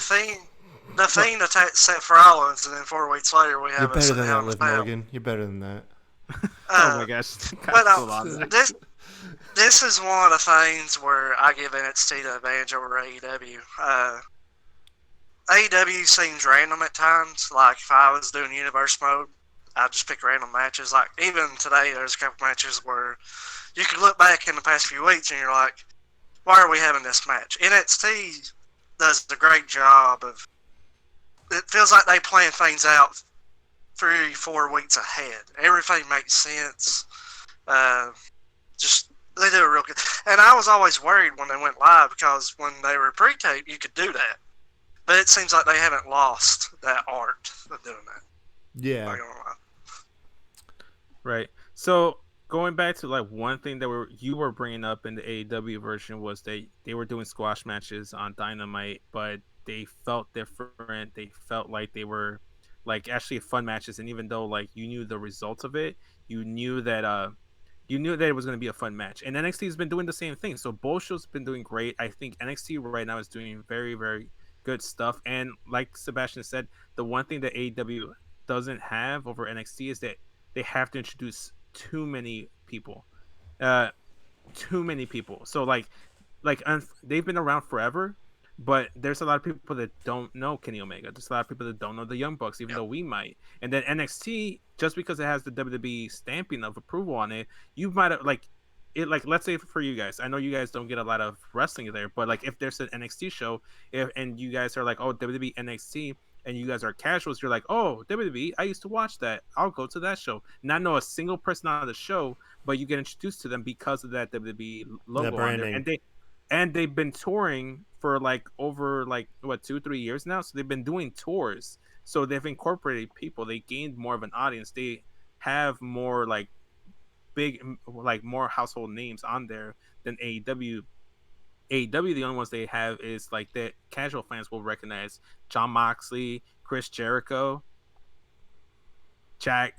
Fiend attacked Seth Rollins, and then 4 weeks later we you're have better a than Hell that, in a Liv Cell. Morgan. You're better than that. Oh my gosh. But Got full on that. this is one of the things where I give NXT the advantage over AEW. AEW seems random at times. Like if I was doing universe mode, I'd just pick random matches. Like even today, there's a couple matches where you could look back in the past few weeks and you're like, why are we having this match? NXT does a great job of. It feels like they plan things out 3-4 weeks ahead. Everything makes sense. Just they do a real good. And I was always worried when they went live because when they were pre-tape, you could do that. But it seems like they haven't lost that art of doing that. Yeah. Not gonna lie. Right. So going back to like one thing that you were bringing up in the AEW version was they were doing squash matches on Dynamite, but they felt different. They felt like they were like actually fun matches, and even though like you knew the results of it, you knew that it was going to be a fun match. And NXT has been doing the same thing. So both shows have been doing great. I think NXT right now is doing very, very good stuff. And like Sebastian said, the one thing that AEW doesn't have over NXT is that they have to introduce too many people. too many people. So they've been around forever, but there's a lot of people that don't know Kenny Omega. There's a lot of people that don't know the Young Bucks, even though we might. And then NXT, just because it has the WWE stamping of approval on it, you might have let's say for you guys, I know you guys don't get a lot of wrestling there, but like if there's an NXT show, and you guys are like, oh, WWE NXT, and you guys are casuals, you're like, oh, WWE, I used to watch that. I'll go to that show. Not know a single person on the show, but you get introduced to them because of that WWE logo on there. And they've been touring for like over 2-3 years now. So they've been doing tours. So they've incorporated people. They gained more of an audience. They have more more household names on there than AEW. AEW, the only ones they have is like that casual fans will recognize: Jon Moxley, Chris Jericho, Jake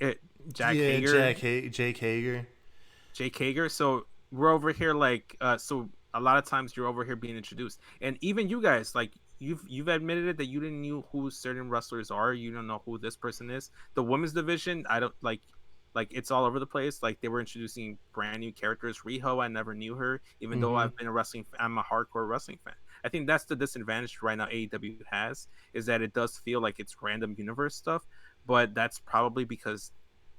Hager. So we're over here so a lot of times you're over here being introduced, and even you guys, like you've admitted it that you didn't know who certain wrestlers are. You don't know who this person is. The women's division, I don't like it's all over the place. Like they were introducing brand new characters. Riho, I never knew her, even though I'm a hardcore wrestling fan. I think that's the disadvantage right now AEW has, is that it does feel like it's random universe stuff, but that's probably because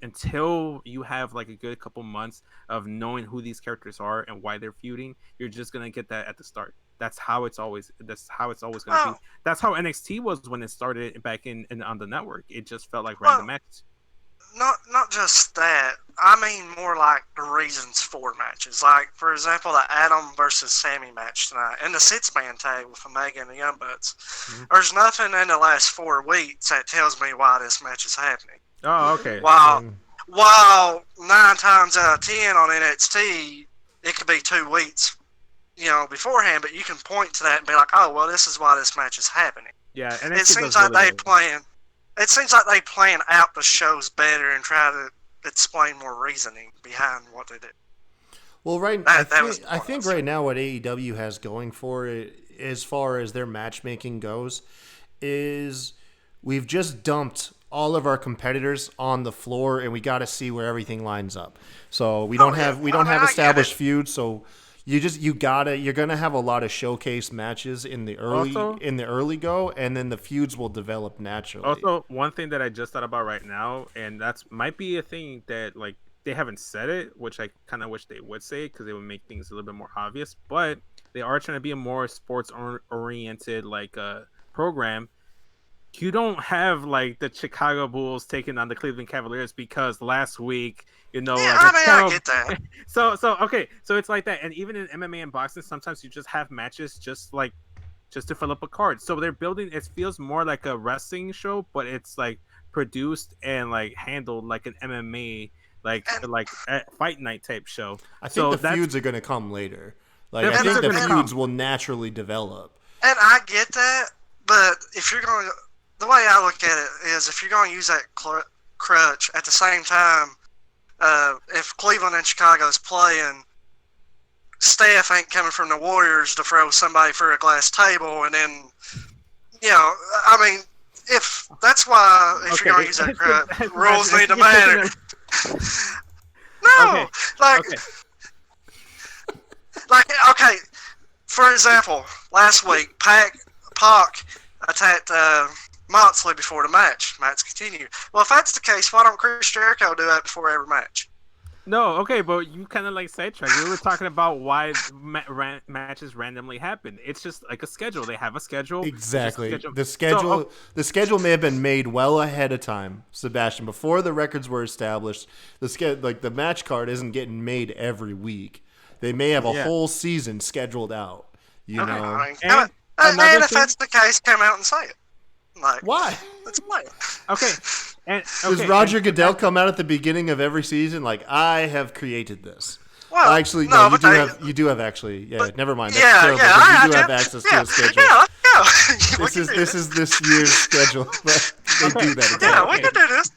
until you have like a good couple months of knowing who these characters are and why they're feuding, you're just gonna get that at the start. That's how it's always gonna be. That's how NXT was when it started back in on the network. It just felt like random matches. Not just that. I mean more like the reasons for matches. Like, for example, the Adam versus Sammy match tonight and the 6-man tag with Omega and the Young Bucks. Mm-hmm. There's nothing in the last 4 weeks that tells me why this match is happening. Oh, okay. While 9 times out of 10 on NXT, it could be 2 weeks, beforehand, but you can point to that and be like, oh, well, this is why this match is happening. Yeah, and it seems like they plan out the shows better and try to explain more reasoning behind what they do. Well, I think right now what AEW has going for it, as far as their matchmaking goes, is we've just dumped all of our competitors on the floor, and we got to see where everything lines up. So we don't have established feuds. So you're gonna have a lot of showcase matches in the early go, and then the feuds will develop naturally. Also, one thing that I just thought about right now, and that's might be a thing that like they haven't said it, which I kind of wish they would say because it would make things a little bit more obvious. But they are trying to be a more sports oriented program. You don't have like the Chicago Bulls taking on the Cleveland Cavaliers because last week, I get that. So it's like that, and even in MMA and boxing, sometimes you just have matches just to fill up a card. So they're building. It feels more like a wrestling show, but it's like produced and like handled like an MMA fight night type show. I think the feuds are going to come later. Like I think the feuds will naturally develop. And I get that, but if you're going to, the way I look at it is, if you're going to use that crutch at the same time, if Cleveland and Chicago's playing, Steph ain't coming from the Warriors to throw somebody through a glass table, and then, I mean, if that's why, if you're going to use that crutch, rules need to matter. No, okay. For example, last week, Pac attacked Moxley before the match. Match continued. Well, if that's the case, why don't Chris Jericho do that before every match? No, okay, but you kind of sidetracked. We were talking about why matches randomly happen. It's just like a schedule. They have a schedule. Exactly. The schedule may have been made well ahead of time, Sebastian, before the records were established. The match card isn't getting made every week. They may have a whole season scheduled out. And if that's the case, come out and say it. Why? Let's play it. Okay. Does Roger Goodell come out at the beginning of every season like, I have created this? Well, actually, no, you do have actually. Yeah, never mind. That's terrible. You do have access to a schedule. Yeah, let's go. This is this year's schedule. But they do that. Yeah, we can do this.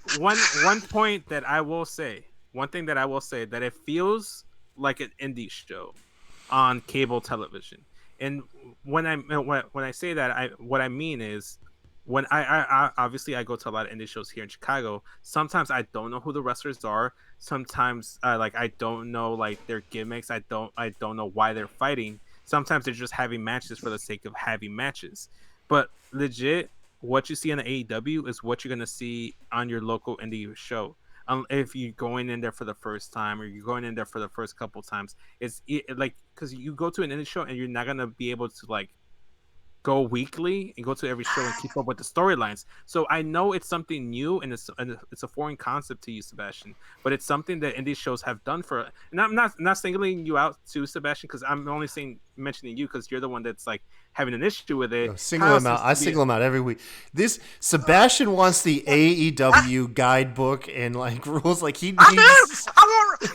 One point that I will say, that it feels like an indie show on cable television. And when I say that, what I mean is when I obviously I go to a lot of indie shows here in Chicago. Sometimes I don't know who the wrestlers are. Sometimes like I don't know like their gimmicks. I don't know why they're fighting. Sometimes they're just having matches for the sake of having matches. But legit, what you see in the AEW is what you're gonna see on your local indie show. If you're going in there for the first time or you're going in there for the first couple times, like because you go to an indie show and you're not gonna be able to like go weekly and go to every show and keep up with the storylines. So I know it's something new and it's a foreign concept to you, Sebastian. But it's something that indie shows have done for. And I'm not singling you out too, Sebastian, because I'm only mentioning you because you're the one that's like having an issue with it. Single him out. I single him out every week. This Sebastian wants the AEW guidebook and like rules. Like he needs.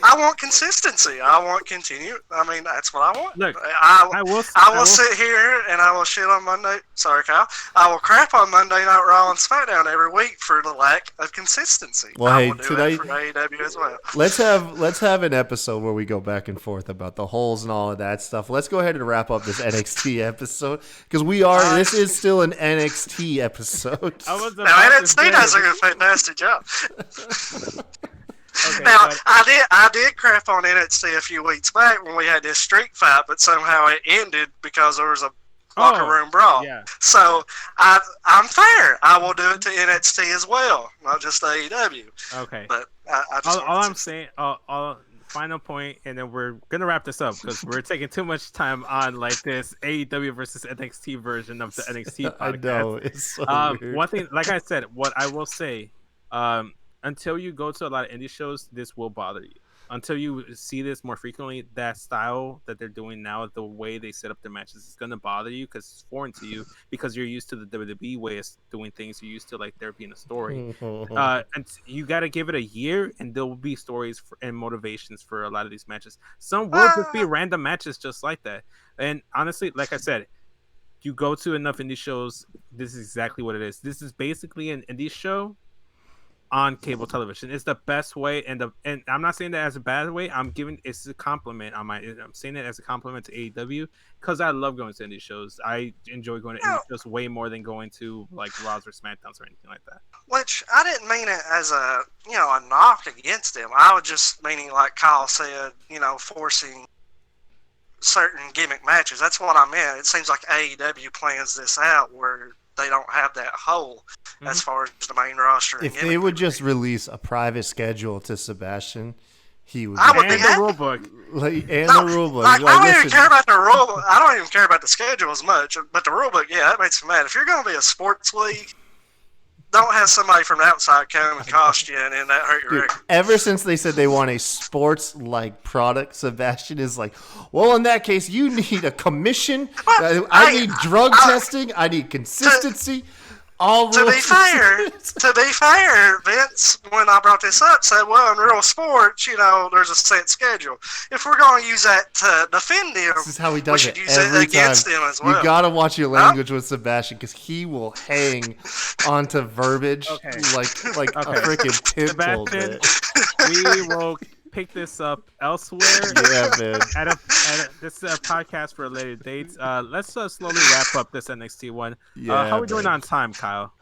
I want consistency. I want continue. I mean, that's what I want. Look, I will sit here and I will shit on Monday. Sorry, Kyle. I will crap on Monday Night Raw and SmackDown every week for the lack of consistency. Well, I hey, will do tonight it for AEW as well. let's have an episode where we go back and forth about the holes and all of that stuff. Let's go ahead and wrap up this NXT episode because this is still an NXT episode. Now NXT does a fantastic job. Okay, now I did crap on NXT a few weeks back when we had this streak fight, but somehow it ended because there was a locker room brawl. Yeah. So I'm fair. I will do it to NXT as well, not just AEW. Okay. But I just all I'm saying, final point, and then we're gonna wrap this up because we're taking too much time on like this AEW versus NXT version of the NXT podcast. I know it's so weird. One thing, like I said, what I will say, until you go to a lot of indie shows, this will bother you. Until you see this more frequently, that style that they're doing now, the way they set up their matches, is going to bother you because it's foreign to you because you're used to the WWE way of doing things. You're used to like there being a story. And you got to give it a year and there will be stories and motivations for a lot of these matches. Some will just be random matches just like that. And honestly, like I said, you go to enough indie shows, this is exactly what it is. This is basically an indie show on cable television. It's the best way, and I'm not saying that as a bad way. It's a compliment I'm saying it as a compliment to AEW because I love going to indie shows. I enjoy going to indie shows way more than going to like Raws or SmackDowns or anything like that. Which I didn't mean it as a knock against them. I was just meaning, like Kyle said, forcing certain gimmick matches. That's what I meant. It seems like AEW plans this out where they don't have that hole as far as the main roster. If they would just release a private schedule to Sebastian, he would. I would and the rule book. The rule book. I don't even care about the rule. I don't even care about the schedule as much. But the rule book, that makes me mad. If you're going to be a sports league, don't have somebody from the outside come and cost you, and that hurt your record. Ever since they said they want a sports-like product, Sebastian is like, well, in that case, you need a commission. I need drug testing. I need consistency. To be fair, Vince, when I brought this up, said, well, in real sports, there's a set schedule. If we're going to use that to defend him, this is how he does it use every it against time. him as well. You got to watch your language with Sebastian because he will hang onto verbiage like a freaking pit bull. Sebastian, we will pick this up elsewhere. Yeah, man. This is a podcast for a later date. Let's slowly wrap up this NXT one. Yeah, how are we doing on time, Kyle?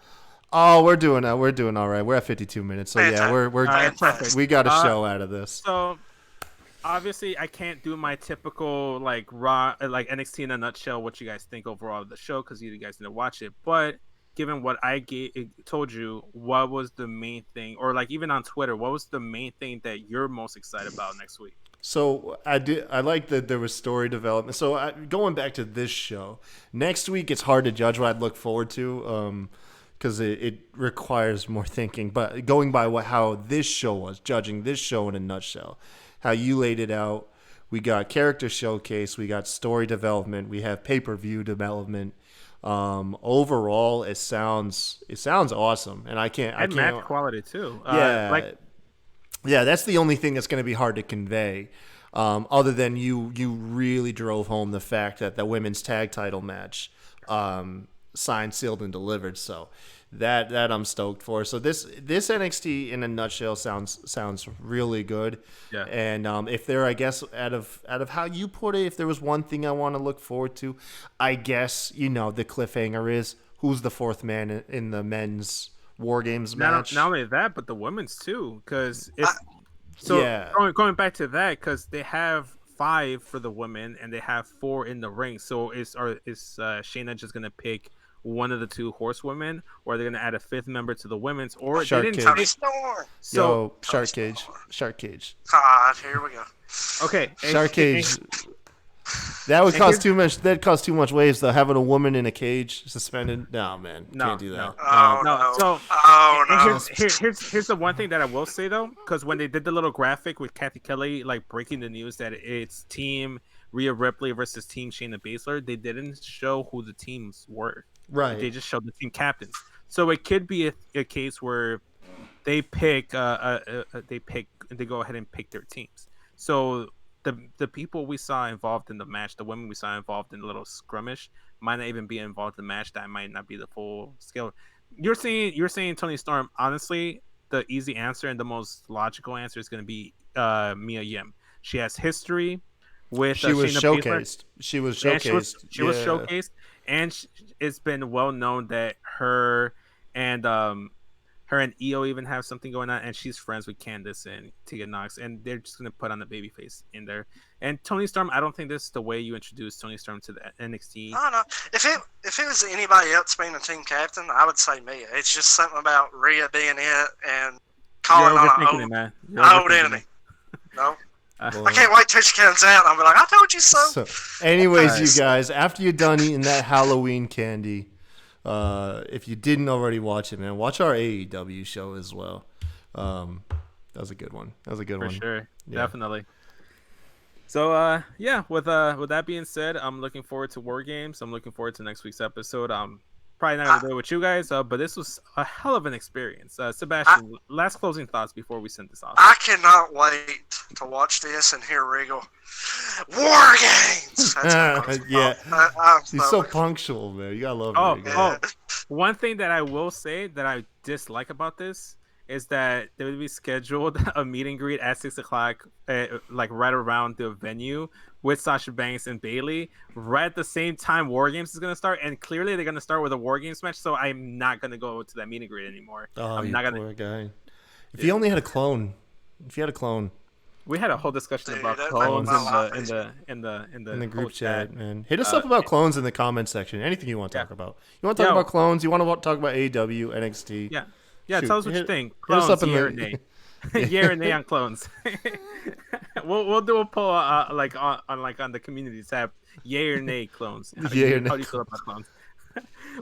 Oh, we're doing all right. We're at 52 minutes, so yeah, we're perfect. We got a show out of this. So obviously, I can't do my typical like raw like NXT in a nutshell. What you guys think overall of the show because you guys didn't watch it, but given what I told you, what was the main thing, or like even on Twitter, what was the main thing that you're most excited about next week? So I like that there was story development. So going back to this show, next week it's hard to judge what I'd look forward to because it requires more thinking. But going by how this show was, judging this show in a nutshell, how you laid it out, we got character showcase, we got story development, we have pay-per-view development. Overall, it sounds awesome, and I can't match quality too. Yeah, that's the only thing that's going to be hard to convey. Other than you really drove home the fact that the women's tag title match, signed, sealed, and delivered. So that I'm stoked for. So this NXT in a nutshell sounds really good. Yeah. And if there, I guess, out of how you put it, if there was one thing I want to look forward to, I guess the cliffhanger is who's the fourth man in the men's War Games match. Not only that, but the women's too. Because yeah, going back to that, because they have 5 for the women and they have 4 in the ring. So is Shayna just gonna pick one of the 2 horsewomen, or are they gonna add a 5th member to the women's? Or Shark they didn't Cage. Tony Storm. So Shark Cage. Shark Cage. God, here we go. okay, Shark Cage. That would cause too much. That cause too much waves though. Having a woman in a cage suspended. No, man, can't do that. No. So Oh no. here's the one thing that I will say though, because when they did the little graphic with Kathy Kelly like breaking the news that it's Team Rhea Ripley versus Team Shayna Baszler, they didn't show who the teams were. Right. They just showed the team captains. So it could be a case where they pick they go ahead and pick their teams. So the people we saw involved in the match, the women we saw involved in the little skirmish, might not even be involved in the match. That might not be the full scale. You're saying Tony Storm. Honestly, the easy answer and the most logical answer is going to be Mia Yim. She has history with she was Shayna showcased. Baszler. She was And showcased. She was showcased, and it's been well known that her and Io even have something going on, and she's friends with Candice and Tegan Knox, and they're just gonna put on the babyface in there. And Tony Storm, I don't think this is the way you introduce Tony Storm to the NXT. I don't know. If it was anybody else being a team captain, I would say Mia. It's just something about Rhea being it and calling on an old enemy. No. I can't wait till she comes out. I'll be like, I told you so. Anyways, you guys, after you're done eating that Halloween candy, if you didn't already watch it, man, watch our AEW show as well. That was a good one. For sure. Yeah. Definitely. So, with that being said, I'm looking forward to War Games. I'm looking forward to next week's episode. Probably not going to do it with you guys, but this was a hell of an experience. Sebastian, last closing thoughts before we send this off. I cannot wait to watch this and hear Regal. War Games! Yeah. He's so punctual, man. You got to love Regal. One thing that I will say that I dislike about this is that they would be scheduled a meet and greet at 6 o'clock, like right around the venue with Sasha Banks and Bayley, right at the same time War Games is going to start, and clearly they're going to start with a War Games match, so I'm not going to go to that meet and greet anymore. I'm not poor guy. If he only had a clone. We had a whole discussion about clones in the group chat, man. Hit us up about clones in the comments section. Anything you want to talk about. You want to talk about clones? You want to talk about AEW, NXT? Yeah, tell us what you think. Clones, yay or nay. Yay or nay on clones. we'll do a poll on the community tab. Yay or nay clones. How do you feel about clones?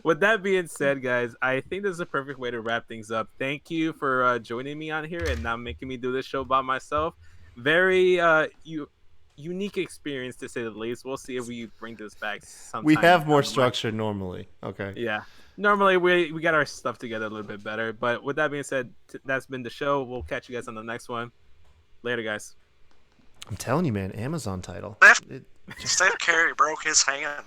With that being said, guys, I think this is a perfect way to wrap things up. Thank you for joining me on here and not making me do this show by myself. Very unique experience, to say the least. We'll see if we bring this back sometime. We have more structure normally. Okay. Yeah. Normally, we got our stuff together a little bit better. But with that being said, that's been the show. We'll catch you guys on the next one. Later, guys. I'm telling you, man, Amazon title. Steph Curry broke his hand.